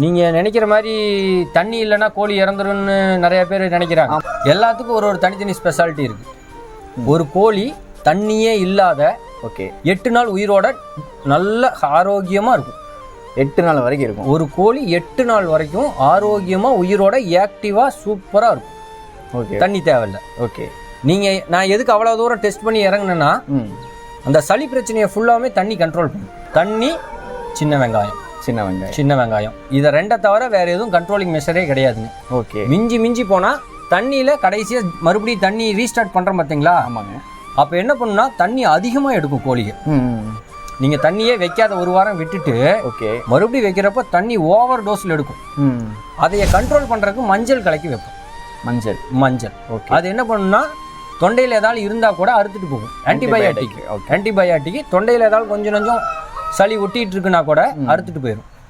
நீங்கள் நினைக்கிற மாதிரி தண்ணி இல்லைன்னா கோழி இறந்துருன்னு நிறைய பேர் நினைக்கிறாங்க. எல்லாத்துக்கும் ஒரு தனித்தனி ஸ்பெஷாலிட்டி இருக்குது. ஒரு கோழி தண்ணியே இல்லாத 8 நாள் உயிரோட நல்ல ஆரோக்கியமாக இருக்கும். 8 நாள் வரைக்கும் இருக்கும். ஒரு கோழி 8 நாள் வரைக்கும் ஆரோக்கியமாக உயிரோட ஆக்டிவாக சூப்பராக இருக்கும். தண்ணி தேவையில்லை. நான் எதுக்கு அவ்வளோ தூரம் டெஸ்ட் பண்ணி இறங்கினேன்னா, அந்த சளி பிரச்சனையை ஃபுல்லாமே தண்ணி கண்ட்ரோல் பண்ணும். தண்ணி, சின்ன வெங்காயம் இதை ரெண்டை தவிர வேற எதுவும் கண்ட்ரோலிங் மெஷரே கிடையாதுங்க. மிஞ்சி போனால் தண்ணியில் கடைசியாக மறுபடியும் தண்ணி ரீஸ்டார்ட் பண்ணுறோம் பார்த்தீங்களா? ஆமாங்க. அப்போ என்ன பண்ணுன்னா தண்ணி அதிகமாக எடுக்கும் கோழிகள். நீங்கள் தண்ணியே வைக்காத ஒரு வாரம் விட்டுட்டு மறுபடியும் வைக்கிறப்ப தண்ணி ஓவர் டோஸில் எடுக்கும். அதைய கண்ட்ரோல் பண்ணுறதுக்கு மஞ்சள் கலக்கி வைப்போம். மஞ்சள் அது என்ன பண்ணுன்னா தொண்டையில் ஏதாவது இருந்தால் கூட அறுத்துட்டு போகும். ஆன்டிபயாட்டிக் தொண்டையில் ஏதாவது கொஞ்சம் சளி ஒட்டிட்டு இருக்குன்னா கூட அறுத்துட்டு போயிடும்.